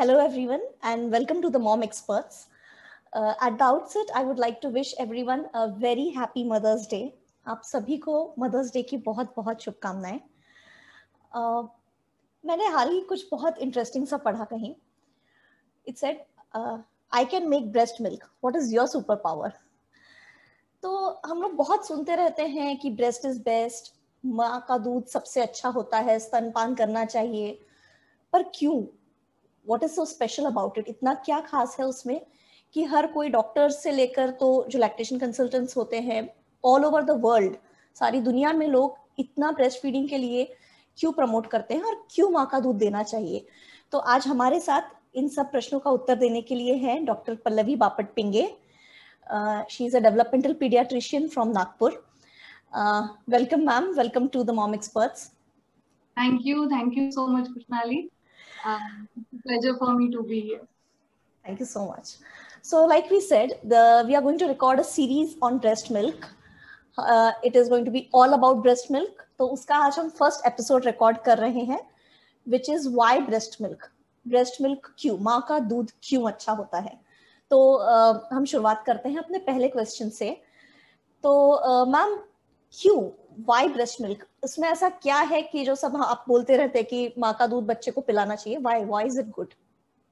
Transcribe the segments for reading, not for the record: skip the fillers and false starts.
Hello everyone and welcome to the Mom Experts. At the outset, I would like to wish everyone a very happy Mother's Day. आप सभी को Mother's Day की बहुत बहुत शुभकामनाएं. मैंने हाल ही कुछ बहुत इंटरेस्टिंग सा पढ़ा कहीं. It said, I can make breast milk. What is your superpower? तो हम लोग बहुत सुनते रहते हैं कि breast is best, माँ का दूध सबसे अच्छा होता है, स्तनपान करना चाहिए. पर क्यों? What is so special about it? इतना क्या खास है उसमें कि हर कोई डॉक्टर से लेकर तो जो लैक्टेशन कंसल्टेंट्स होते हैं ऑल ओवर द वर्ल्ड, सारी दुनिया में लोग इतना ब्रेस्ट फीडिंग के लिए क्यों प्रमोट करते हैं और क्यों माँ का दूध देना चाहिए. तो आज हमारे साथ इन सब प्रश्नों का उत्तर देने के लिए हैं doctor Pallavi Bapat Pinge. She is a developmental paediatrician from Nagpur. Welcome ma'am, welcome to the mom experts. Thank you so much, Krishnali. It's a pleasure for me to be here. Thank you so much. So like we said, we are going to record a series on breast milk. It is going to be all about breast milk. तो उसका आज हम first episode record कर रहे हैं, which is why breast milk. Breast milk क्यों, माँ का दूध क्यों अच्छा होता है. तो हम शुरुआत करते हैं अपने पहले क्वेश्चन से. तो मैम, क्यों, why breast milk? उसमें ऐसा क्या है कि जो सब आप बोलते रहते हैं कि माँ का दूध बच्चे को पिलाना चाहिए. Why is it good?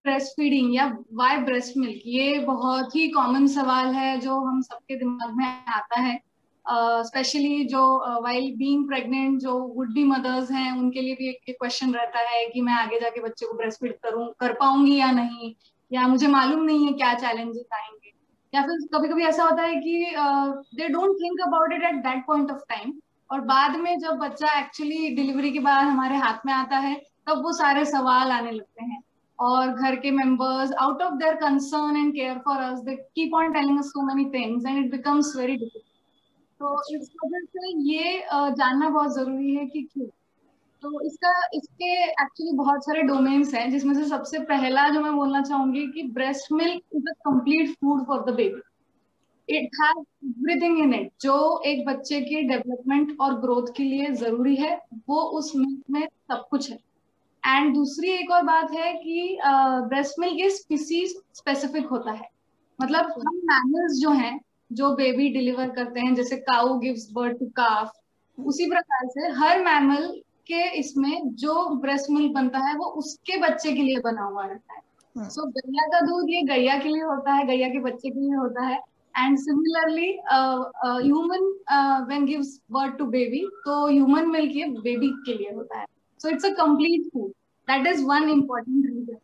Breast feeding या वाई ब्रेस्ट मिल्क, ये बहुत ही कॉमन सवाल है जो हम सबके दिमाग में आता है. स्पेशली जो वाइल बीइंग प्रेग्नेंट जो वुड बी मदर्स हैं, उनके लिए भी एक क्वेश्चन रहता है कि मैं आगे जाके बच्चे को ब्रेस्ट फीड कर पाऊंगी या नहीं, या मुझे मालूम नहीं है क्या चैलेंजेस आएंगे. या फिर कभी कभी ऐसा होता है कि they don't think about it at that point of time, और बाद में जब बच्चा एक्चुअली डिलीवरी के बाद हमारे हाथ में आता है तब वो सारे सवाल आने लगते हैं. और घर के members, out of their concern and care for us, they keep on telling us so many things and it becomes very difficult. तो इस वजह से ये जानना बहुत जरूरी है कि क्यों. तो इसके एक्चुअली बहुत सारे डोमेन्स हैं, जिसमें से सबसे पहला जो मैं बोलना चाहूंगी कि breast milk is a complete food for the baby. It has everything in it जो एक बच्चे के डेवलपमेंट और ग्रोथ के लिए जरूरी है, वो उस मिल्क में सब कुछ है. एंड दूसरी एक और बात है कि ब्रेस्ट मिल्क ये स्पीसीज स्पेसिफिक होता है. मतलब हम मैमल्स जो हैं जो बेबी डिलीवर करते हैं, जैसे काऊ गिव्स बर्थ टू काफ, उसी प्रकार से हर मैमल के इसमें जो ब्रेस्ट मिल्क बनता है वो उसके बच्चे के लिए बना हुआ रहता है. सो गैया का दूध ये गैया के लिए होता है, गैया के बच्चे के लिए होता है. And similarly human when gives birth to baby, तो ह्यूमन मिल्क ये बेबी के लिए होता है. So it's a complete food. That is one important reason.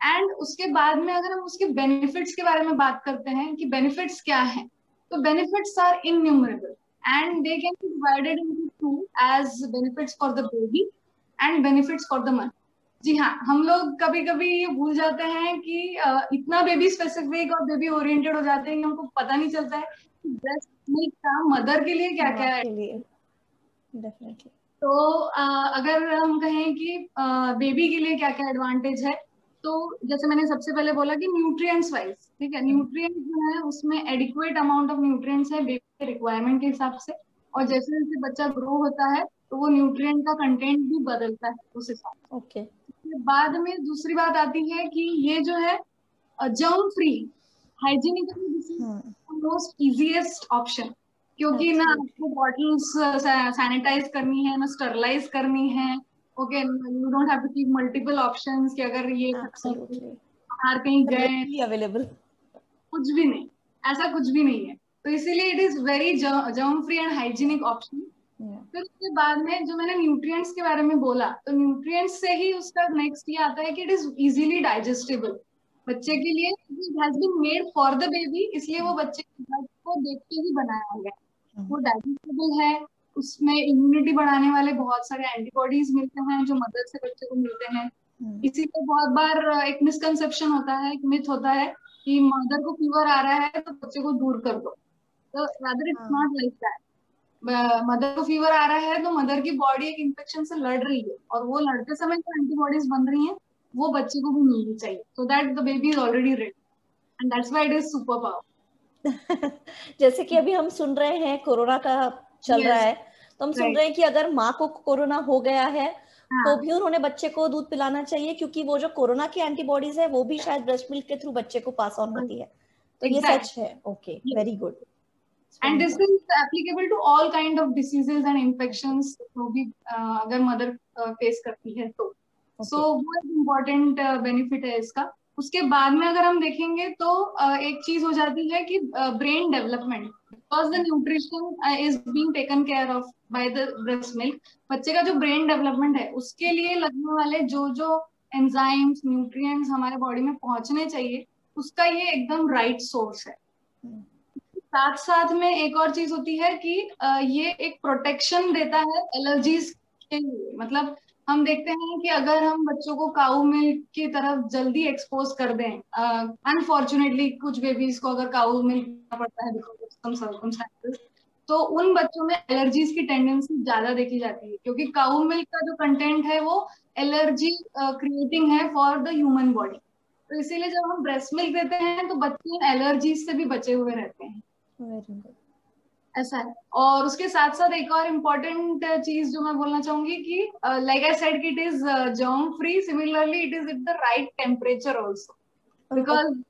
And उसके बाद में अगर हम उसके benefits के बारे में बात करते हैं कि benefits क्या हैं, तो benefits are innumerable and they can be divided into two as benefits for the baby and benefits for the mother. जी हाँ, हम लोग कभी कभी ये भूल जाते हैं कि इतना बेबी स्पेसिफिक और बेबी ओरिएंटेड हो जाते हैं कि हमको पता नहीं चलता है कि ब्रेस्ट मिल्क का मदर के लिए क्या क्या है. डेफिनेटली. तो अगर हम कहें कि बेबी के लिए क्या क्या एडवांटेज है, तो जैसे मैंने सबसे पहले बोला कि न्यूट्रिएंट्स वाइज, ठीक है, न्यूट्रिएंट्स जो है उसमें एडिक्वेट अमाउंट ऑफ न्यूट्रिएंट्स है बेबी के रिक्वायरमेंट के हिसाब से, और जैसे जैसे बच्चा ग्रो होता है तो वो न्यूट्रिएंट का कंटेंट भी बदलता है उस हिसाब से. ओके. बाद में दूसरी बात आती है कि ये जो है germ free, hygienically this is most easiest option, क्योंकि ना आपको बॉटल्स सैनिटाइज करनी है, ना स्टरलाइज करनी है. Okay, you don't have to keep multiple options कि अगर ये बाहर कहीं गए अवेलेबल, कुछ भी नहीं, ऐसा कुछ भी नहीं है. तो इसीलिए it is very germ free and hygienic option. फिर उसके बाद में जो मैंने न्यूट्रिएंट्स के बारे में बोला, तो न्यूट्रिएंट्स से ही उसका नेक्स्ट ये आता है कि इट इज इजीली डाइजेस्टेबल. बच्चे के लिए it has been made for the baby, इसलिए वो बच्चे को देख के ही बनाया गया. वो डाइजेस्टेबल है, उसमें इम्यूनिटी बढ़ाने वाले बहुत सारे एंटीबॉडीज मिलते हैं जो मदर से बच्चे को मिलते हैं. इसीलिए बहुत बार एक मिसकंसेप्शन होता है, एक मिथ होता है कि मदर को फीवर आ रहा है तो बच्चे को दूर कर दो. तो rather it's not like that. Mother को फीवर आ रहा है तो मदर की बॉडी एक इन्फेक्शन से लड़ रही है, और वो लड़ते समय जो एंटीबॉडीज बन रही हैं वो बच्चे को भी मिलनी चाहिए, so that the baby is already ready, and that's why it is super power. जैसे कि अभी हम सुन रहे हैं कोरोना का चल रहा है, तो हम सुन रहे हैं कि अगर माँ को कोरोना हो गया है तो भी उन्होंने बच्चे को दूध पिलाना चाहिए, क्योंकि वो जो कोरोना की एंटीबॉडीज है वो भी शायद ब्रेस्ट मिल्क के थ्रू बच्चे को पास ऑन होती है। तो ये सच है। Okay, very good. And this is applicable to all kind of diseases and infections जो भी अगर मदर फेस करती है तो सो वो एक इम्पोर्टेंट बेनिफिट है इसका। उसके बाद में अगर हम देखेंगे तो एक चीज हो जाती है कि brain development, because the nutrition is being taken care of by the breast milk. बच्चे का जो ब्रेन डेवलपमेंट है उसके लिए लगने वाले जो जो एंजाइम्स न्यूट्रिएंट्स हमारे बॉडी में पहुंचने चाहिए उसका ये एकदम राइट सोर्स है। साथ साथ में एक और चीज होती है कि ये एक प्रोटेक्शन देता है एलर्जीज के लिए। मतलब हम देखते हैं कि अगर हम बच्चों को काऊ मिल्क की तरफ जल्दी एक्सपोज कर दें, अनफॉर्चुनेटली कुछ बेबीज को अगर काऊ मिल्क पड़ता है बिकॉज ऑफ सम सर्कमस्टेंसेस, तो उन बच्चों में एलर्जीज की टेंडेंसी ज्यादा देखी जाती है, क्योंकि काऊ मिल्क का जो कंटेंट है वो एलर्जी क्रिएटिंग है फॉर द ह्यूमन बॉडी। तो इसीलिए जब हम ब्रेस्ट मिल्क देते हैं तो बच्चे एलर्जीज से भी बचे हुए रहते हैं। ऐसा है। और उसके साथ साथ एक और इम्पोर्टेंट चीज जो मैं बोलना चाहूंगी कि like I said it is germ free, similarly it is at the right temperature also, because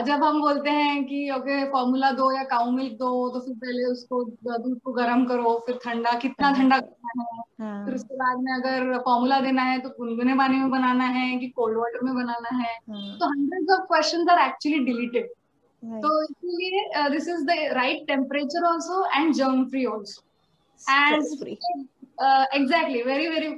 जब हम बोलते हैं कि ओके फॉर्मूला दो या काऊ मिल्क दो, तो फिर पहले उसको दूध को गर्म करो, फिर ठंडा, कितना ठंडा करना है, फिर उसके बाद में अगर फॉर्मूला देना है तो गुनगुने पानी में बनाना है कि कोल्ड वाटर में बनाना है, तो hundreds of questions are actually deleted. तो इसलिए this is the right temperature also and germ free also and exactly very very.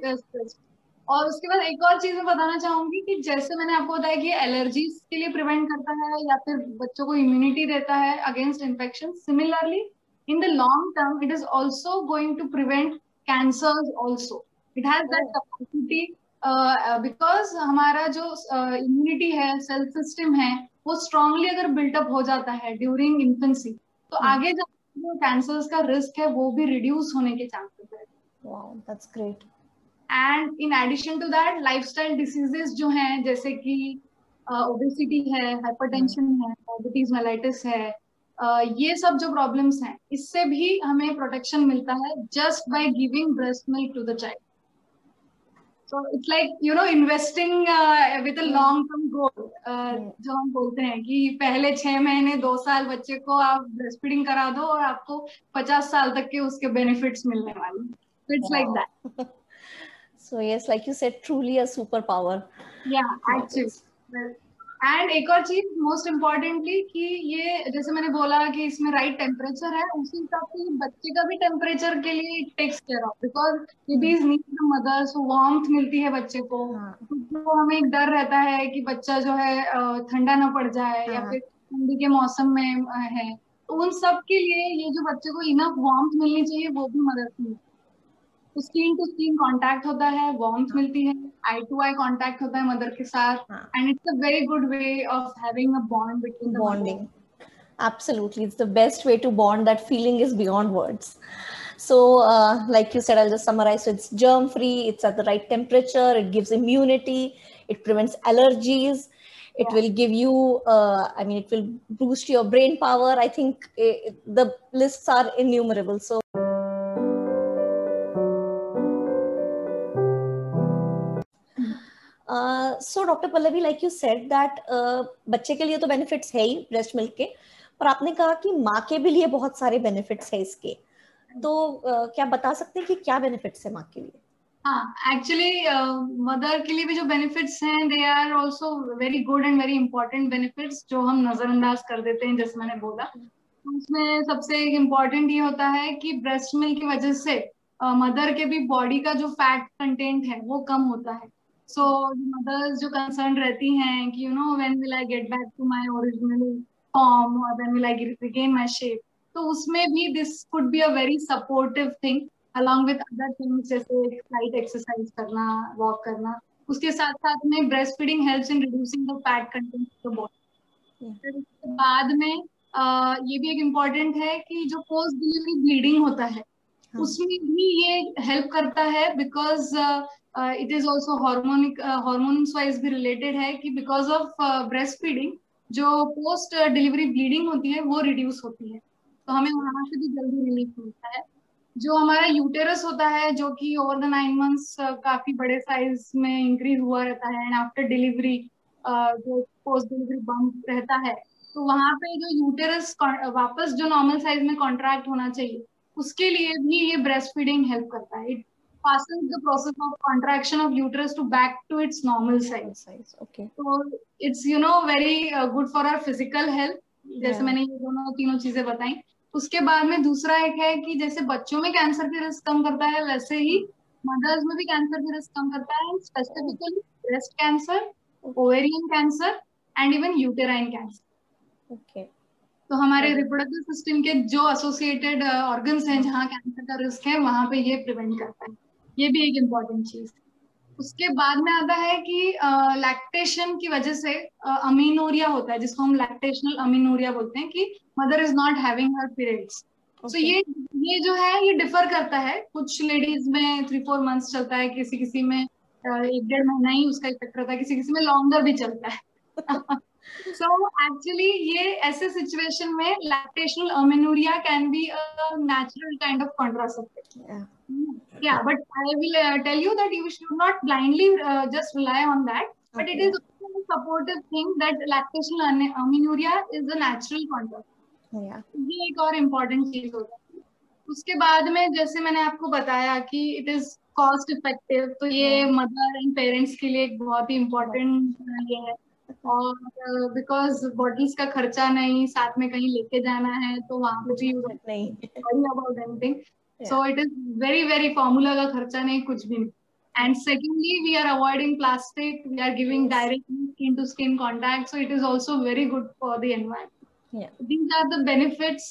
और उसके बाद एक और चीज मैं बताना चाहूंगी कि जैसे मैंने आपको बताया कि एलर्जीज के लिए प्रिवेंट करता है या फिर बच्चों को इम्यूनिटी देता है against infection, similarly in the long term it is also going to prevent cancers also. It has that capacity because हमारा जो इम्यूनिटी है, सेल्फ सिस्टम है, वो स्ट्रांगली अगर बिल्टअप हो जाता है ड्यूरिंग इन्फेंसी, तो आगे जाकर जो कैंसर्स का रिस्क है वो भी रिड्यूस होने के चांसेस है। Wow, that's great. And in addition to that lifestyle diseases जो हैं, जैसे कि ओबेसिटी है, हाइपरटेंशन है, डायबिटीज मेलाइटिस है, ये सब जो प्रॉब्लम्स हैं इससे भी हमें प्रोटेक्शन मिलता है just by giving breast milk to the child. So it's like investing with a long term goal, जो हम बोलते हैं कि पहले 6 महीने 2 साल बच्चे को आप ब्रेस्ट फीडिंग करा दो और आपको 50 साल तक के उसके बेनिफिट्स मिलने वाले। So it's like that. So yes, like you said, truly a superpower. Yeah, actually. And एक और चीज मोस्ट इम्पोर्टेंटली कि ये जैसे मैंने बोला कि इसमें राइट टेम्परेचर है, उसी हिसाब से बच्चे का भी टेम्परेचर के लिए it takes care of, because babies need the mother, so warmth मिलती है बच्चे को। तो हमें एक डर रहता है कि बच्चा जो है ठंडा ना पड़ जाए या फिर ठंडी के मौसम में है, तो उन सब के लिए ये जो बच्चे को इनफ वार्मथ मिलनी चाहिए वो भी मदद मिलती है। तो स्किन टू स्किन कांटेक्ट होता है, वार्मथ मिलती है, आई टू आई कांटेक्ट होता है मदर के साथ, and it's a very good way of having a bond between the bonding. Absolutely, it's the best way to bond. That feeling is beyond words. So like you said, I'll just summarize. So it's germ free, it's at the right temperature, it gives immunity, it prevents allergies, it will give you it will boost your brain power. I think the lists are innumerable. So so doctor Pallavi, like you said that बच्चे के लिए तो benefits है ही breast milk के, पर आपने कहा कि माँ के भी लिए बहुत सारे बेनिफिट्स है इसके, तो क्या बता सकते हैं कि क्या बेनिफिट्स है माँ के लिए? हाँ, एक्चुअली मदर के लिए भी जो बेनिफिट्स हैं they are also very good and very important benefits जो हम नजरअंदाज कर देते हैं, जैसे मैंने बोला। तो उसमें सबसे इम्पोर्टेंट ये होता है कि ब्रेस्ट मिल्क की वजह से मदर के भी बॉडी का जो फैट कंटेंट है वो कम होता है। सो मदर्स जो कंसर्न रहती हैं कि when will I get back to my original form और when will I regain my shape, तो उसमें भी this could be a very supportive thing along with other things, जैसे लाइट एक्सरसाइज करना, वॉक करना। उसके साथ साथ में breast feeding helps in reducing the fat content of the body. फिर उसके बाद में ये भी एक इम्पॉर्टेंट है कि जो पोस्ट डिलीवरी ब्लीडिंग होता है उसमें भी ये हेल्प करता है, because it is also hormones wise भी रिलेटेड है कि बिकॉज ऑफ ब्रेस्ट फीडिंग जो पोस्ट डिलीवरी ब्लीडिंग होती है वो रिड्यूस होती है, तो हमें वहां से भी जल्दी रिलीफ मिलता है। जो हमारा यूटेरस होता है, जो कि ओवर द 9 मंथ्स काफी बड़े साइज में इंक्रीज हुआ रहता है, एंड आफ्टर डिलीवरी जो पोस्ट डिलीवरी बम्प रहता है, तो वहां पे जो यूटेरस वापस जो नॉर्मल साइज में कॉन्ट्रैक्ट होना चाहिए, उसके लिए भी ये ब्रेस्ट फीडिंग हेल्प करता है. It passes the process of contraction of uterus to back to its normal size. size, okay. So it's very good for our physical health. जैसे मैंने ये दोनों तीनों चीजें बताई. उसके बाद में दूसरा एक है कि जैसे बच्चों में कैंसर की रिस्क कम करता है, वैसे ही मदर्स में भी कैंसर की रिस्क कम करता है, specifically breast cancer, ovarian cancer and even uterine cancer. Okay. तो हमारे रिप्रोडक्टिव सिस्टम के जो एसोसिएटेड ऑर्गन्स हैं जहाँ कैंसर का रिस्क है, वहां पे ये प्रिवेंट करता है. ये भी एक इम्पॉर्टेंट चीज. उसके बाद में आता है कि लैक्टेशन की वजह से अमीनोरिया होता है, जिसको हम लैक्टेशनल अमीनोरिया बोलते हैं, कि mother is not having her periods. So ये जो है ये डिफर करता है. कुछ लेडीज में 3-4 मंथ्स चलता है, किसी किसी में 1-1.5 महीना ही उसका इफेक्ट रहता है, किसी किसी में लॉन्गर भी चलता है. So actually ये ऐसे सिचुएशन में lactational amenorrhea can be a natural kind of contraceptive. Yeah, but I will tell you that you should not blindly just rely on that. But it is also a supportive thing that lactational amenorrhea is a natural contraceptive. Yeah. ये एक और important चीज होता है. उसके बाद में जैसे मैंने आपको बताया कि it is cost effective, तो ये मदर एंड पेरेंट्स के लिए एक बहुत ही इम्पोर्टेंट ये है. और बिकॉज बॉटल्स का खर्चा नहीं, साथ में कहीं लेके जाना है तो वहां पे भी नहीं about anything. So it is very very formula का खर्चा नहीं, कुछ भी नहीं. And secondly we are avoiding plastic, we are giving directly skin to skin contact, so it is also very good for the environment. These are the benefits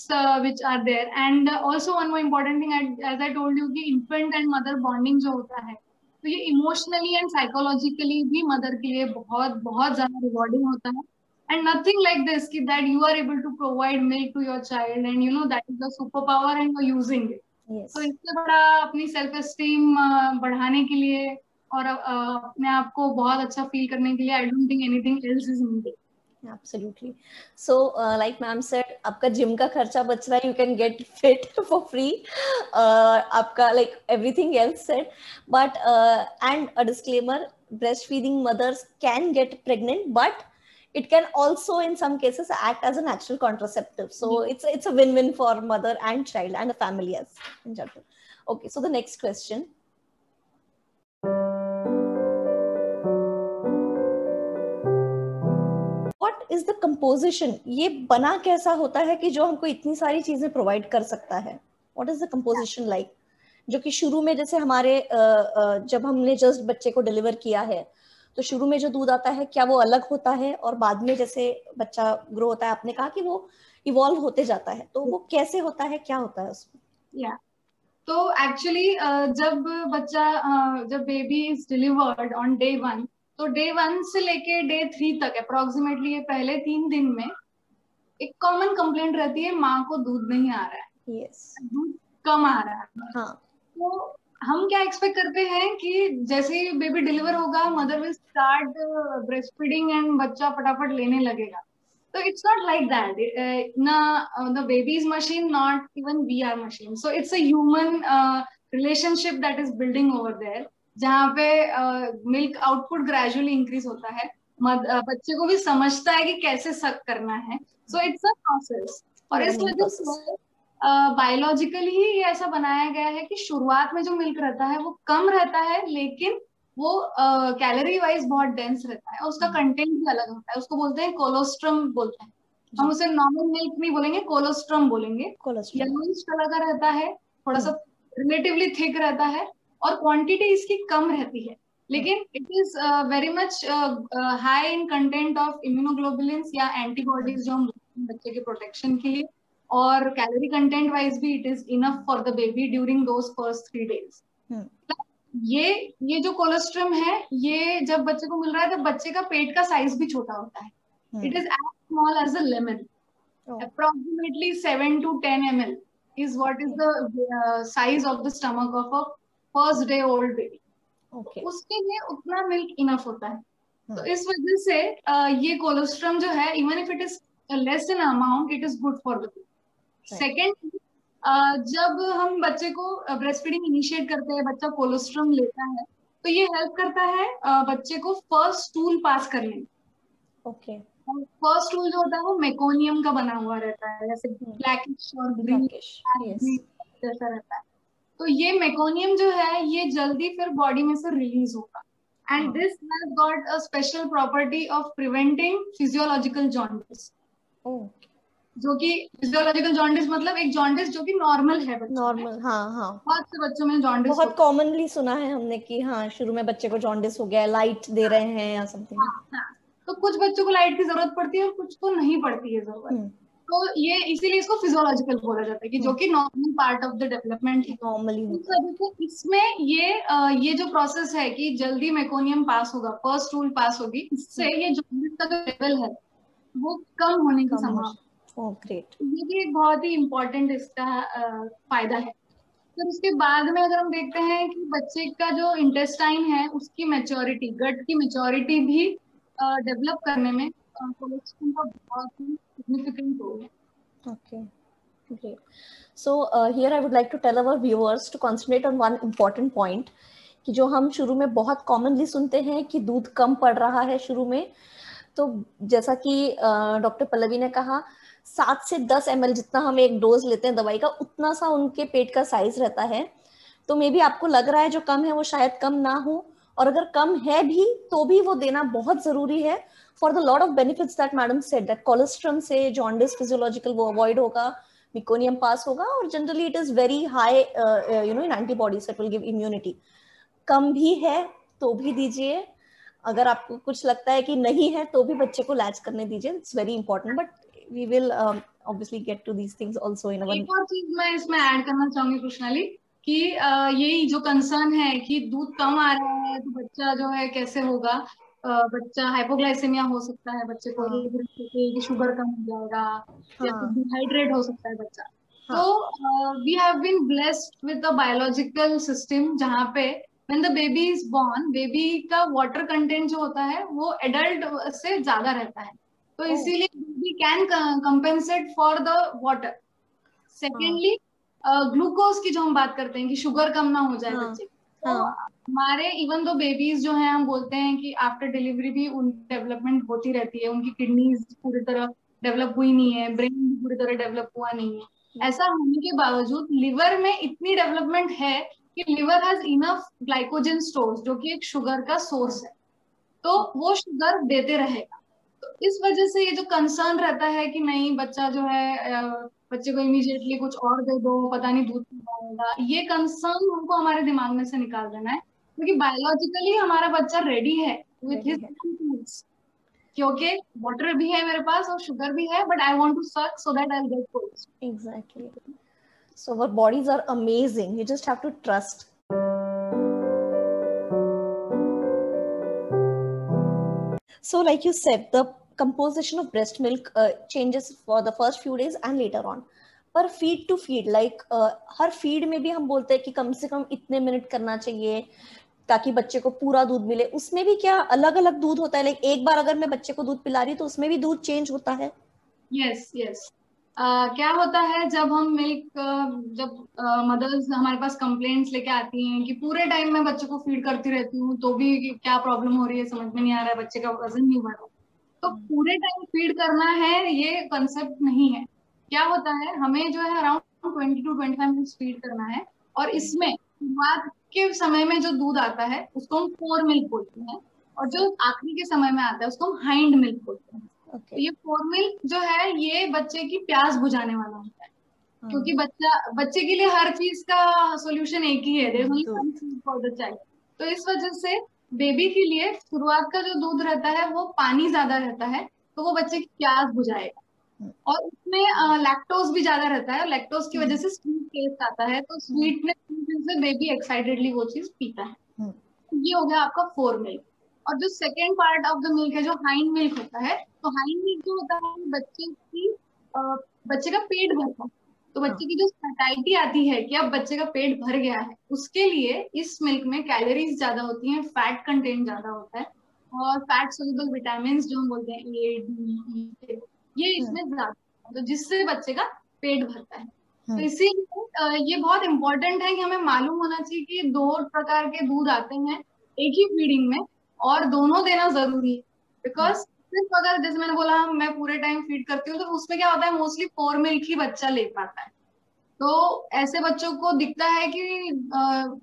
which are there. And also one more important thing, as I told you, कि infant and mother bonding जो होता है, तो ये emotionally and psychologically भी mother के लिए बहुत बहुत ज्यादा रिवॉर्डिंग होता है. एंड नथिंग लाइक दिस कि that you are able to provide milk to your child and that is the super power and you are using it. तो इससे बड़ा अपनी सेल्फ एस्टीम बढ़ाने के लिए और अपने आप को बहुत अच्छा फील करने के लिए I don't think anything else is needed. Absolutely. So like ma'am said, आपका जिम का खर्चा बच रहा है, you can get fit for free. आपका like everything else said, but and a disclaimer, breastfeeding mothers can get pregnant, but it can also in some cases act as a natural contraceptive. So it's a win-win for mother and child and the family as in general. Okay, so the next question. What is the composition? ये बना कैसा होता है कि जो हमको इतनी सारी चीजें प्रोवाइड कर सकता है? What is the composition like? जो कि शुरू में जैसे हमारे जब हमने जस्ट बच्चे को डिलीवर किया है, तो शुरू में जो दूध आता है क्या वो अलग होता है, और बाद में जैसे बच्चा ग्रो होता है, आपने कहा कि वो इवॉल्व होते जाता है, तो वो कैसे होता है, क्या होता है उसमें? तो एक्चुअली जब baby is delivered on day 1, तो डे 1 से लेके डे 3 तक अप्रोक्सीमेटली ये पहले 3 दिन में एक कॉमन कंप्लेंट रहती है, माँ को दूध नहीं आ रहा है. yes. दूध कम आ रहा है. हाँ. तो हम क्या एक्सपेक्ट करते हैं कि जैसे ही बेबी डिलीवर होगा, mother will start breast feeding and बच्चा फटाफट लेने लगेगा. So it's not like that. The baby is machine, not even we are machine. So it's a human relationship that is building over there, जहाँ पे milk output gradually increase होता है. बच्चे को भी समझता है कि कैसे सक करना है. So it's a process. और इस वजह से बायोलॉजिकली ही ये ऐसा बनाया गया है कि शुरुआत में जो मिल्क रहता है वो कम रहता है, लेकिन वो कैलोरी वाइज बहुत डेंस रहता है, और उसका कंटेंट भी अलग होता है. उसको बोलते हैं कोलोस्ट्रम बोलते हैं. हम उसे नॉर्मल मिल्क नहीं बोलेंगे, कोलोस्ट्रम बोलेंगे. येलोइश कलर का रहता है, थोड़ा सा रिलेटिवली थिक रहता है, और क्वांटिटी इसकी कम रहती है, लेकिन it is very much high in content of immunoglobulins या एंटीबॉडीज, जो बच्चे के प्रोटेक्शन के लिए, और कैलोरी कंटेंट वाइज भी it is enough for the baby during those first 3 days. ये जो कोलेस्ट्रम है, ये जब बच्चे को मिल रहा है तो बच्चे का पेट का साइज भी छोटा होता है. It is as small as a lemon. Approximately 7 to 10 ml is what is the size of the stomach of a first day old baby. उसके लिए उतना मिल्क इनफ होता है. तो इस वजह से ये कोलेस्ट्रम जो है, even if it is less in amount, it is good for the baby. Second, जब हम बच्चे को ब्रेस्ट फीडिंग इनिशिएट करते हैं, बच्चा कोलोस्ट्रम लेता है, तो ये हेल्प करता है बच्चे को फर्स्ट स्टूल पास करने में। ओके। फर्स्ट स्टूल जो होता है वो मेकोनियम का बना हुआ रहता है, जैसे ब्लैकिश और ग्रीन ब्लैकिश, यस। जैसा रहता है। तो ये मेकोनियम जो है ये जल्दी फिर बॉडी में से रिलीज होगा, एंड हाँ। This has got a special property of preventing physiological jaundice. Okay. जो कि फिजियोलॉजिकल जॉन्डिस मतलब एक जॉन्डिस जो कि नॉर्मल है बच्चों में। नॉर्मल, हाँ हाँ। बहुत से बच्चों में जॉन्डिस बहुत होता कॉमनली सुना है हमने कि हाँ शुरू में बच्चे को जॉन्डिस हो गया, लाइट दे रहे हैं या है। समथिंग। हाँ, हाँ। तो कुछ बच्चों को लाइट की जरूरत पड़ती है और कुछ को नहीं पड़ती है जरूरत। हम्म। तो ये इसीलिए इसको फिजियोलॉजिकल बोला जाता है कि जो कि normal part of the development है। नॉर्मली इस होता है। वजह से इसमें ये जो प्रोसेस है कि जल्दी मेकोनियम पास होगा, फर्स्ट रूल पास होगी, इससे ये जॉन्डिस का जो लेवल है वो कम होने की कम हो। संभावना। Oh great. ये भी एक बहुत ही इम्पोर्टेंट इसका फायदा है। फिर उसके बाद में अगर हम देखते हैं कि बच्चे का जो इंटेस्टाइन है उसकी मेच्योरिटी, गट की मेच्योरिटी भी डेवलप करने में कोलेस्ट्रॉल का बहुत ही सिग्निफिकेंट रोल है। Okay, great. So here I would like to tell our viewers to concentrate on one important point कि जो हम शुरू में बहुत commonly सुनते हैं कि दूध कम पड़ रहा है शुरू में, तो जैसा कि डॉक्टर पल्लवी ने कहा 7 से 10 ml जितना हम एक डोज लेते हैं दवाई का उतना सा उनके पेट का साइज रहता है। तो मे बी आपको लग रहा है जो कम है वो शायद कम ना हो, और अगर कम है भी तो भी वो देना बहुत जरूरी है for the lot of benefits that madam said, that colostrum से जॉन्डिस फिजियोलॉजिकल वो अवॉइड होगा, मिकोनियम पास होगा, और generally it is very high you know in antibodies that will give immunity. कम भी है तो भी दीजिए, अगर आपको कुछ लगता है कि नहीं है तो भी बच्चे को लैच करने दीजिए, it's very important, but we will obviously get to these things also in our. एक और चीज मैं इसमें ऐड करना चाहूंगी कृष्णाली कि यही जो कंसर्न है कि दूध कम आ रहा है तो बच्चा जो है कैसे होगा, बच्चा हाइपोग्लाइसेमिया हो सकता है, बच्चे को हाँ कि शुगर कम हो जाएगा, या फिर हाँ डिहाइड्रेट हो सकता है बच्चा। हाँ तो we have been blessed with a biological system जहाँ पे when the baby is born, baby का वाटर कंटेंट जो होता है वो एडल्ट से ज्यादा रहता है, तो ओ इसीलिए baby can compensate for the water. हाँ सेकेंडली ग्लूकोज की जो हम बात करते हैं कि शुगर कम ना हो जाए हाँ बच्चे की, तो हाँ हमारे इवन दो बेबीज जो हैं हम बोलते हैं कि आफ्टर डिलीवरी भी उनकी डेवलपमेंट होती रहती है, उनकी किडनीज पूरी तरह डेवलप हुई नहीं है, ब्रेन भी पूरी तरह डेवलप हुआ नहीं है। ऐसा होने के बावजूद लिवर में इतनी डेवलपमेंट है कि liver has enough glycogen stores जो कि एक शुगर का सोर्स है, तो वो शुगर देते रहेगा। तो इस वजह से ये जो कंसर्न रहता है कि नहीं बच्चा जो है बच्चे को इमीडिएटली कुछ और दे दो, पता नहीं दूध पीता होगा, ये कंसर्न हमको हमारे दिमाग में से निकाल देना है, क्योंकि बायोलॉजिकली हमारा बच्चा रेडी है विथ रेडी हिज है। टूल्स, क्योंकि वाटर भी है मेरे पास और शुगर भी है, but I want to suck so that I get cold. Exactly. So our bodies are amazing. You just have to trust. So like you said, the composition of breast milk changes for the first few days and later on. पर feed to feed like हर feed में भी हम बोलते हैं कि कम से कम इतने मिनट करना चाहिए ताकि बच्चे को पूरा दूध मिले, उसमें भी क्या अलग अलग दूध होता है? लाइक एक बार अगर मैं बच्चे को दूध पिला रही हूँ तो उसमें भी दूध चेंज होता है? Yes yes. क्या होता है जब हम मिल्क, जब मदर्स हमारे पास कंप्लेंट्स लेके आती हैं कि पूरे टाइम मैं बच्चे को फीड करती रहती हूँ तो भी क्या प्रॉब्लम हो रही है, समझ में नहीं आ रहा है, बच्चे का वजन नहीं बढ़ रहा, तो पूरे टाइम फीड करना है ये कंसेप्ट नहीं है। क्या होता है, हमें जो है अराउंड 20 to 25 मिनट्स फीड करना है, और इसमें शुरुआत के समय में जो दूध आता है उसको हम फोर मिल्क बोलते हैं, और जो आखिरी के समय में आता है उसको हम हाइंड मिल्क बोलते हैं। तो ओके। ये फोर मिल्क जो है ये बच्चे की प्यास बुझाने वाला होता है, क्योंकि बच्चे के लिए हर चीज का सॉल्यूशन एक ही है, there is only one food for the child. तो इस वजह से बेबी के लिए शुरुआत का जो दूध रहता है वो पानी ज्यादा रहता है, तो वो बच्चे की प्यास बुझाएगा, और उसमें लैक्टोज भी ज्यादा रहता है, और लैक्टोज की वजह से स्वीट टेस्ट आता है, तो स्वीटनेस से बेबी एक्साइटेडली वो चीज पीता है। तो ये हो गया आपका फोर मिल्क। और जो second part of the milk है जो हाइंड मिल्क होता है, तो हाइंड मिल्क जो होता है बच्चे की बच्चे का पेट भरता है, तो बच्चे की जो सैटिस्फैक्शन आती है कि अब बच्चे का पेट भर गया है, उसके लिए इस मिल्क में कैलोरीज ज्यादा होती हैं, फैट कंटेंट ज्यादा होता है, और फैट सोल्यूबल विटामिन जो हम बोलते हैं A, D, E, ये इसमें ज्यादा, तो जिससे बच्चे का पेट भरता है। तो इसीलिए ये बहुत इंपॉर्टेंट है कि हमें मालूम होना चाहिए कि 2 प्रकार के दूध आते हैं एक ही फीडिंग में, और दोनों देना जरूरी है। बिकॉज सिर्फ अगर जैसे मैंने बोला मैं पूरे टाइम फीड करती हूँ, तो उसमें क्या होता है, मोस्टली 4 मिल्क ही बच्चा ले पाता है। तो ऐसे बच्चों को दिखता है कि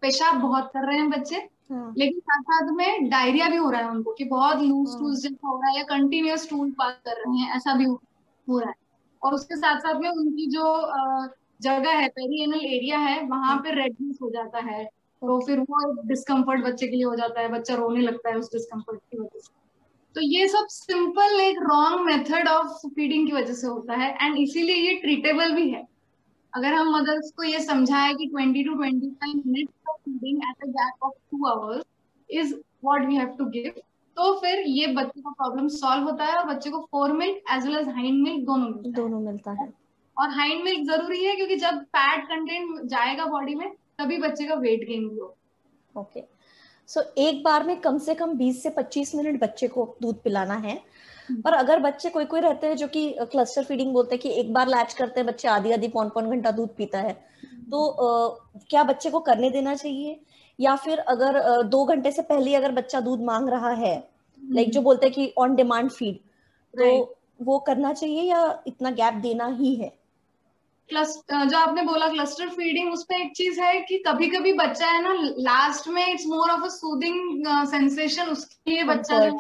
पेशाब बहुत कर रहे हैं बच्चे, लेकिन साथ साथ में डायरिया भी हो रहा है उनको, कि बहुत लूज टूज जैसा हो रहा है, या कंटिन्यूअस टूल पास कर रहे हैं, ऐसा भी हो रहा है। और उसके साथ साथ में उनकी जो जगह है, पेरिएनल एरिया है, वहां पे रेडनेस हो जाता है। तो फिर वो डिस्कम्फर्ट बच्चे के लिए हो जाता है, बच्चा रोने लगता है उस डिस्कम्फर्ट की वजह से। तो ये सब सिंपल एक रॉन्ग मेथड ऑफ फीडिंग की वजह से होता है, एंड इसीलिए ये ट्रीटेबल भी है। अगर हम मदर्स को ये समझाए कि 20 to 25 minutes of feeding at a gap of 2 hours is what we have to give, तो फिर ये बच्चे का प्रॉब्लम सॉल्व होता है, और बच्चे को fore milk as well as hind milk दोनों मिलता है। और हाइंड मिल्क जरूरी है, क्योंकि जब फैट कंटेंट जाएगा बॉडी में, तभी बच्चे का वेट गेन भी होगा। ओके, सो एक बार में कम से कम 20 से 25 मिनट बच्चे को दूध पिलाना है। पर अगर बच्चे कोई कोई रहते हैं जो कि क्लस्टर फीडिंग बोलते हैं, कि एक बार लैच करते हैं बच्चे, आधी आधी पौन पौन घंटा दूध पीता है, तो क्या बच्चे को करने देना चाहिए? या फिर अगर 2 घंटे से पहले अगर बच्चा दूध मांग रहा है, लाइक जो बोलते हैं कि ऑन डिमांड फीड, तो वो करना चाहिए या इतना गैप देना ही है? जो आपने बोला क्लस्टर फीडिंग, उसमें एक चीज है कि कभी कभी बच्चा है ना, लास्ट में it's more of a soothing sensation, उसके लिए बच्चा जो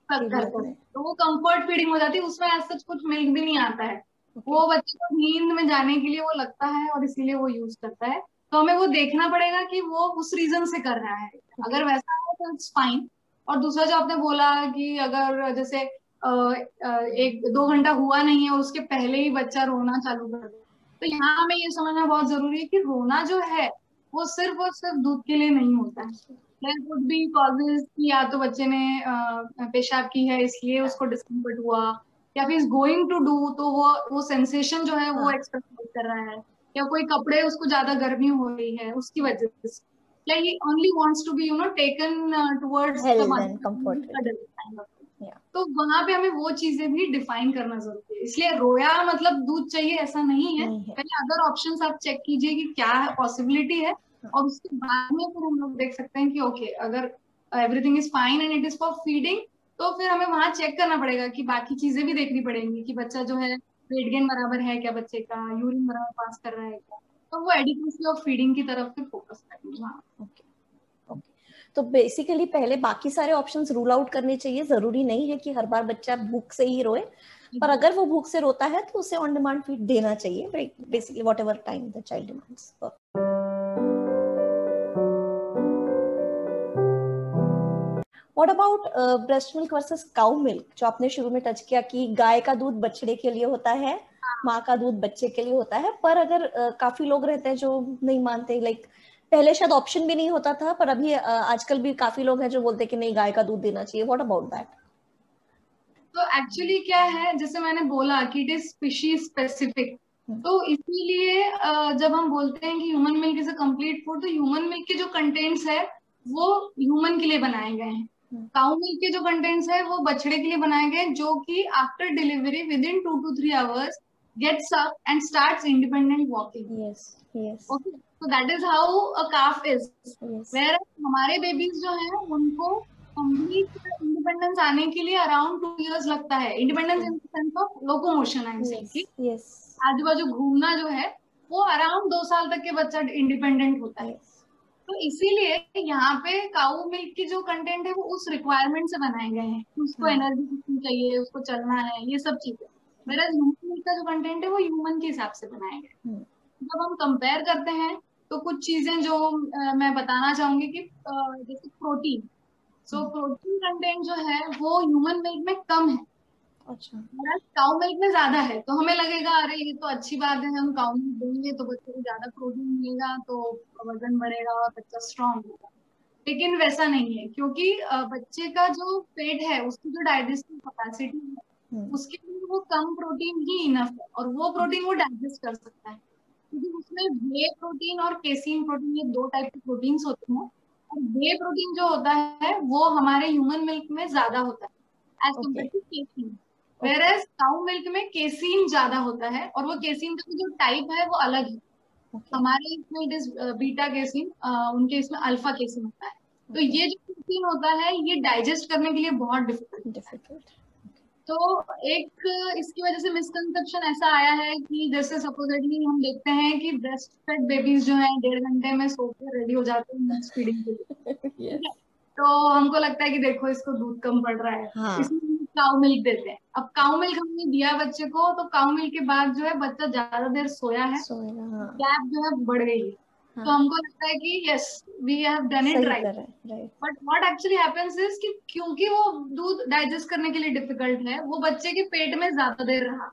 करता है, तो वो कंफर्ट फीडिंग हो जाती है, उसमें ऐसा कुछ मिल्क भी नहीं आता है। वो बच्चे को नींद में जाने के लिए वो लगता है, और इसीलिए वो यूज करता है। तो हमें वो देखना पड़ेगा कि वो उस रीजन से कर रहा है। अगर वैसा है तो इट्स फाइन। और दूसरा जो आपने बोला कि अगर जैसे 1-2 घंटा हुआ नहीं है और उसके पहले ही बच्चा रोना चालू कर दे, तो यहाँ हमें ये समझना बहुत जरूरी है कि रोना जो है वो सिर्फ और सिर्फ दूध के लिए नहीं होता है। देयर कुड बी कॉजेज कि या तो बच्चे ने पेशाब की है इसलिए उसको डिस्कम्फर्ट हुआ, या फिर गोइंग टू डू, तो वो सेंसेशन जो है वो एक्सप्रेस कर रहा है, या कोई कपड़े उसको ज्यादा गर्मी हो रही है उसकी वजह से, या ही only wants to be taken towards the mother. तो वहां पे हमें वो चीजें भी डिफाइन करना जरूरी है। इसलिए रोया मतलब दूध चाहिए ऐसा नहीं है। पहले अदर ऑप्शंस आप चेक कीजिए कि क्या पॉसिबिलिटी है, और उसके बाद में फिर हम लोग देख सकते हैं कि ओके, अगर everything is fine and it is for feeding, तो फिर हमें वहां चेक करना पड़ेगा कि बाकी चीजें भी देखनी पड़ेंगी कि बच्चा जो है वेट गेन बराबर है क्या, बच्चे का यूरिन बराबर पास कर रहा है क्या, तो वो एडिक्वेसी ऑफ फीडिंग की तरफ फिर फोकस करेंगे वहाँ। तो बेसिकली पहले बाकी सारे ऑप्शंस रूल आउट करने चाहिए। जरूरी नहीं है कि हर बार बच्चा भूख से ही रोए, पर अगर वो भूख से रोता है तो उसे ऑन डिमांड फीड देना चाहिए, basically whatever time the child demands. What about breast milk versus cow milk, जो आपने शुरू में टच किया कि गाय का दूध बछड़े के लिए होता है, माँ का दूध बच्चे के लिए होता है। पर अगर काफी लोग रहते हैं जो नहीं मानते, लाइक पहले शायद ऑप्शन भी नहीं होता था, पर अभी आजकल भी काफी लोग हैं जो बोलते हैं कि नहीं, गाय का दूध देना चाहिए। What about that? तो एक्चुअली क्या है, जैसे मैंने बोला कि इट इज स्पीशीज स्पेसिफिक, तो इसीलिए जब हम बोलते हैं कि human milk is a complete food, तो ह्यूमन मिल्क के जो कंटेंट्स है वो ह्यूमन के लिए बनाए गए हैं। काउ मिल्क के जो कंटेंट्स है वो बछड़े के लिए बनाए गए, जो कि after delivery within 2 to 3 hours gets up and starts independent walking. Okay, so that is how a calf is. Whereas हमारे बेबीज जो हैं उनको कंप्लीट इंडिपेंडेंस आने के लिए अराउंड 2 years लगता है। Independence in sense of locomotion, I am saying, आजू बाजू घूमना जो है वो अराउंड 2 साल तक के बच्चा इंडिपेंडेंट होता है। तो इसीलिए यहाँ पे काऊ मिल्क की जो कंटेंट है वो उस रिक्वायरमेंट से बनाए गए हैं, उसको एनर्जी कितनी चाहिए, उसको चलना है, ये सब चीजें। मेरा ह्यूमन मिल्क का जो कंटेंट है वो ह्यूमन के हिसाब से बनाए गए। जब हम कंपेयर करते हैं तो कुछ चीजें जो मैं बताना चाहूंगी कि जैसे प्रोटीन, सो प्रोटीन कंटेंट जो है वो ह्यूमन मिल्क में कम है, अच्छा, काउ मिल्क में ज्यादा है। तो हमें लगेगा अरे ये तो अच्छी बात है, हम काउ मिल्क देंगे तो बच्चे को ज्यादा प्रोटीन मिलेगा, तो वजन बढ़ेगा और बच्चा स्ट्रांग होगा। लेकिन वैसा नहीं है, क्योंकि बच्चे का जो पेट है उसकी जो डाइजेस्टिव कैपेसिटी है उसके लिए वो कम प्रोटीन ही इनफ है, और वो प्रोटीन वो डाइजेस्ट कर सकता है, क्योंकि उसमें वे प्रोटीन और केसीन प्रोटीन, ये 2 टाइप के प्रोटीन्स होते हैं। और वे प्रोटीन जो होता है वो हमारे ह्यूमन मिल्क में ज्यादा होता है as compare to casein. Whereas cow milk में केसीन ज्यादा होता है, और वो केसीन का जो टाइप है वो अलग है। हमारे इसमें इट इज बीटा केसिन, उनके इसमें अल्फा केसिन होता है। तो ये जो केसिन होता है ये डाइजेस्ट करने के लिए बहुत डिफिकल्ट। तो एक इसकी वजह से मिसकंसेप्शन ऐसा आया है कि जैसे सपोजिटली हम देखते हैं कि ब्रेस्ट फेड बेबीज जो है 1.5 घंटे में सो के रेडी हो जाते हैं नेक्स्ट फीडिंग के लिए। ठीक है, तो हमको लगता है कि देखो इसको दूध कम पड़ रहा है, हाँ। इसमें काउ मिल्क देते हैं। अब काउ मिल्क हमने दिया बच्चे को, तो काउ मिल्क के बाद जो है बच्चा ज्यादा देर सोया है, गैप जो है बढ़ गई है। तो हमको लगता है कि yes we have done it right. But what actually happens is कि क्योंकि वो दूध डाइजेस्ट करने के लिए डिफिकल्ट है, वो बच्चे के पेट में ज्यादा देर रहा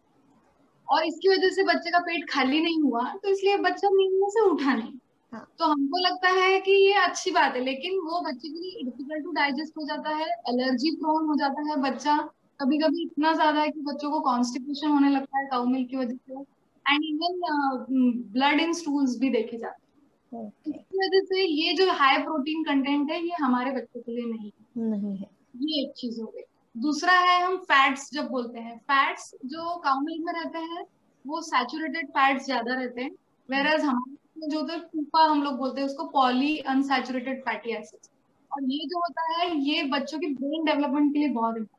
और इसकी वजह से बच्चे का पेट खाली नहीं हुआ, तो इसलिए बच्चा नींद में से उठा नहीं। तो हमको लगता है कि ये अच्छी बात है, लेकिन वो बच्चे के लिए डिफिकल्ट टू डाइजेस्ट हो जाता है, एलर्जी प्रोन हो जाता है बच्चा। कभी कभी इतना ज्यादा है कि बच्चों को कॉन्स्टिपेशन होने लगता है काउ मिल्क की वजह से, and even blood in stools भी देखे जाते हैं। इसकी वजह से ये जो हाई प्रोटीन कंटेंट है ये हमारे बच्चों के लिए नहीं है। ये एक चीज हो गई। दूसरा है हम फैट्स जब बोलते हैं, फैट्स जो काउ मिल्क में रहते हैं वो सैचुरेटेड फैट्स ज्यादा रहते हैं, वेरएज हमारे जो तो पूपा हम लोग बोलते हैं उसको पॉली अनसैचुरेटेड फैटी एसिड्स। और ये जो होता है ये बच्चों की ब्रेन डेवलपमेंट के लिए बहुत इम्पोर्टेंट।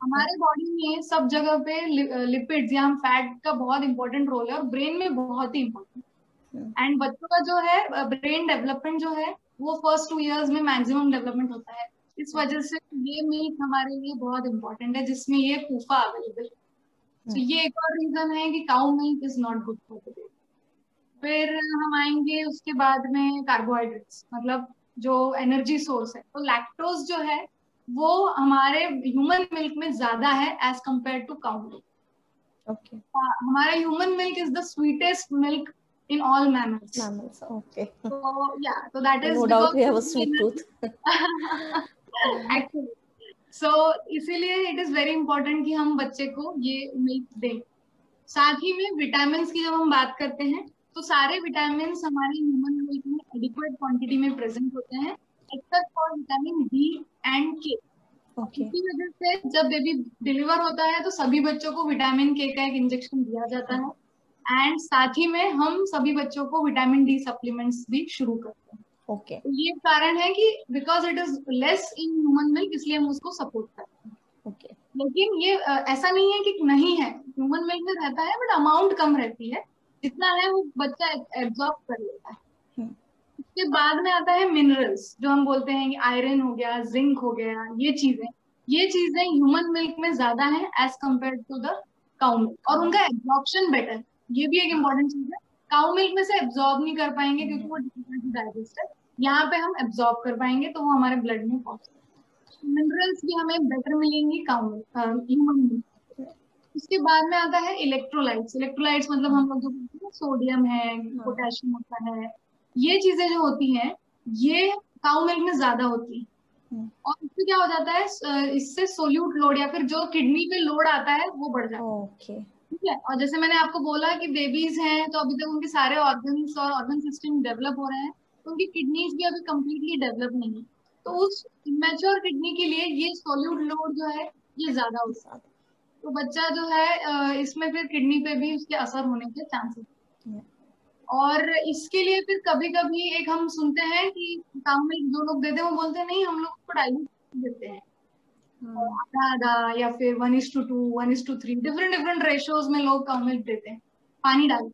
हमारे बॉडी में सब जगह पे लिपिड्स या फैट का बहुत इंपॉर्टेंट रोल है और ब्रेन में बहुत ही इम्पोर्टेंट। एंड बच्चों का जो है ब्रेन डेवलपमेंट जो है वो फर्स्ट 2 years में मैक्सिमम डेवलपमेंट होता है। इस वजह से ये मिल्क हमारे लिए बहुत इंपॉर्टेंट है जिसमें ये फूफा अवेलेबल है। तो ये एक और रीजन है कि cow milk is not good for the baby. फिर हम आएंगे उसके बाद में कार्बोहाइड्रेट्स, मतलब जो एनर्जी सोर्स है। तो लैक्टोज जो है वो हमारे ह्यूमन मिल्क में ज्यादा है as compare to cow milk. हमारा human milk is the sweetest milk in all mammals. Okay. So that is no doubt we have a sweet tooth. Actually, so इसीलिए it is very important कि हम बच्चे को ये milk दें। साथ ही में विटामिन की जब हम बात करते हैं तो सारे विटामिन हमारे ह्यूमन मिल्क में एडिक्वेट क्वांटिटी में प्रेजेंट होते हैं except for vitamin D and के। इसी वजह से जब बेबी डिलीवर होता है तो सभी बच्चों को विटामिन के का एक इंजेक्शन दिया जाता है, एंड साथ ही में हम सभी बच्चों को विटामिन डी सप्लीमेंट्स भी शुरू करते हैं। तो ये कारण है कि because it is less in human milk इसलिए हम उसको सपोर्ट करते हैं। लेकिन ये ऐसा नहीं है कि नहीं है, ह्यूमन मिल्क में रहता है बट अमाउंट कम रहती है, जितना है वो बच्चा एब्जॉर्ब कर लेता है। उसके बाद में आता है मिनरल्स, जो हम बोलते हैं कि आयरन हो गया, जिंक हो गया, ये चीजें ह्यूमन मिल्क में ज्यादा है as compare to the cow milk, और उनका एब्जॉर्प्शन बेटर है। ये भी एक इम्पोर्टेंट चीज है। काउ मिल्क में से एब्जॉर्ब नहीं कर पाएंगे क्योंकि वो डिफिकल्ट टू डाइजेस्ट है, यहाँ पे हम एब्जॉर्ब कर पाएंगे तो वो हमारे ब्लड में पहुंचेगा। मिनरल्स भी हमें बेटर मिलेंगी काउ मिल्क ह्यूमन मिल्क। उसके बाद में आता है इलेक्ट्रोलाइट्स। इलेक्ट्रोलाइट्स मतलब हम लोग जो बोलते हैं सोडियम है, पोटेशियम होता है, ये चीजें जो होती हैं ये काउ मिल्क में ज्यादा होती है। और इससे क्या हो जाता है, इससे सोल्यूट लोड या फिर जो किडनी पे लोड आता है वो बढ़ जाता है। ठीक है, और जैसे मैंने आपको बोला कि बेबीज हैं तो अभी तक उनके सारे ऑर्गन्स और ऑर्गन सिस्टम डेवलप हो रहे हैं, तो उनकी किडनीज भी अभी कम्प्लीटली डेवलप नहीं है। तो उस इमेच्योर किडनी के लिए ये सोल्यूट लोड जो है ये ज्यादा होता है, तो बच्चा जो है इसमें फिर किडनी पे भी उसके असर होने के चांसेस। और इसके लिए फिर कभी कभी एक हम सुनते हैं कि काउ मिल्क जो लोग देते हैं वो बोलते हैं नहीं हम लोग उसको डाइल्यूट देते हैं, आधा आधा या फिर 1:2, 1:3, डिफरेंट रेशियोज में लोग काउ मिल्क देते हैं पानी डाल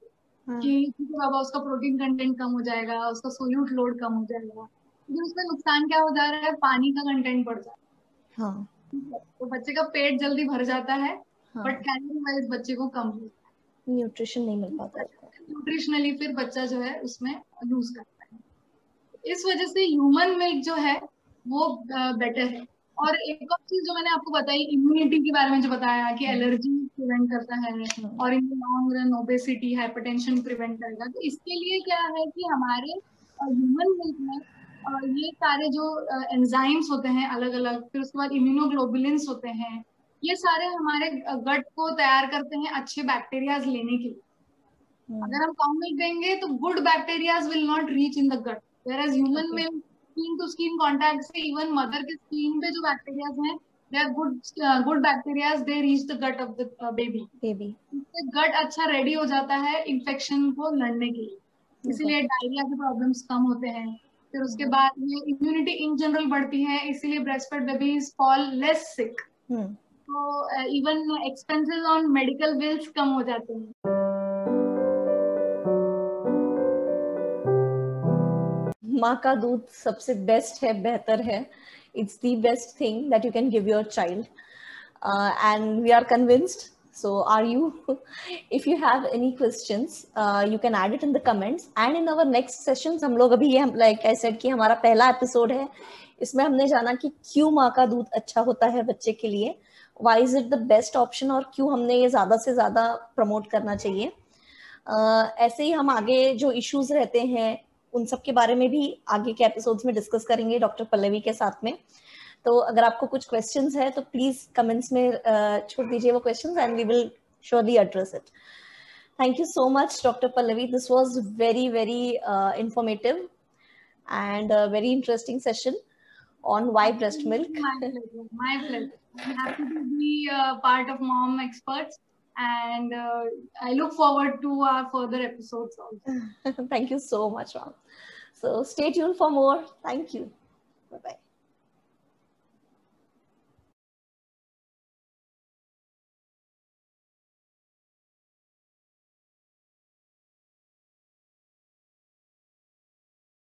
के कि बाबा उसका प्रोटीन कंटेंट कम हो जाएगा, उसका सोल्यूट लोड कम हो जाएगा। लेकिन उसमें नुकसान क्या हो जा रहा है, पानी का कंटेंट बढ़ जाता है। तो बच्चे का पेट जल्दी भर जाता है, बट कैलोरी वाइज बच्चे को कम होता है, न्यूट्रिशन नहीं मिल पाता, न्यूट्रिशनली फिर बच्चा जो है उसमें लूज करता है। इस वजह से ह्यूमन मिल्क जो है वो बेटर है। और एक और चीज जो मैंने आपको बताई इम्यूनिटी के बारे में, जो बताया कि एलर्जी प्रिवेंट करता है और in long run obesity hypertension prevent करेगा, तो इसके लिए क्या है कि हमारे ह्यूमन मिल्क में ये सारे जो एंजाइम्स होते हैं अलग अलग, फिर उसके बाद इम्यूनोग्लोबुलिन्स होते हैं, ये सारे हमारे गट को तैयार करते हैं अच्छे बैक्टीरियाज लेने के लिए। अगर हम काउ मिल्क देंगे तो good bacterias will not reach in the gut, whereas human milk skin to skin contact से इवन मदर के स्किन पे जो बैक्टीरियाज हैं they are good bacterias, they reach the gut of the baby. इससे gut अच्छा ready हो जाता है इन्फेक्शन को लड़ने के लिए। इसीलिए डायरिया के प्रॉब्लम्स कम होते हैं। फिर उसके बाद ये इम्यूनिटी इन जनरल बढ़ती है, इसीलिए breast fed babies fall less sick. तो even expenses on medical bills कम हो जाते हैं। माँ का दूध सबसे बेस्ट है, बेहतर है. It's the best thing that you can give your child, and we are convinced. So are you? If you have any questions, you can add it in the comments. And in our next sessions, हम लोग अभी ये like I said कि हमारा पहला episode है, इसमें हमने जाना कि क्यों माँ का दूध अच्छा होता है बच्चे के लिए, why is it the best option, और क्यों हमने ये ज्यादा से ज्यादा प्रमोट करना चाहिए. ऐसे ही हम आगे जो इश्यूज रहते हैं उन सब के बारे में भी आगे के एपिसोड्स में डिस्कस करेंगे डॉक्टर पल्लवी के साथ में. तो अगर आपको कुछ क्वेश्चंस है तो प्लीज कमेंट्स में छोड़ दीजिए वो questions, and we will surely address it. Thank you so much doctor Pallavi. This was very very informative and a very interesting session on why breast milk. My pleasure. My pleasure. I'm happy to be part of Mom Experts, and I look forward to our further episodes also. Thank you so much, ma'am. So stay tuned for more. Thank you. Bye-bye.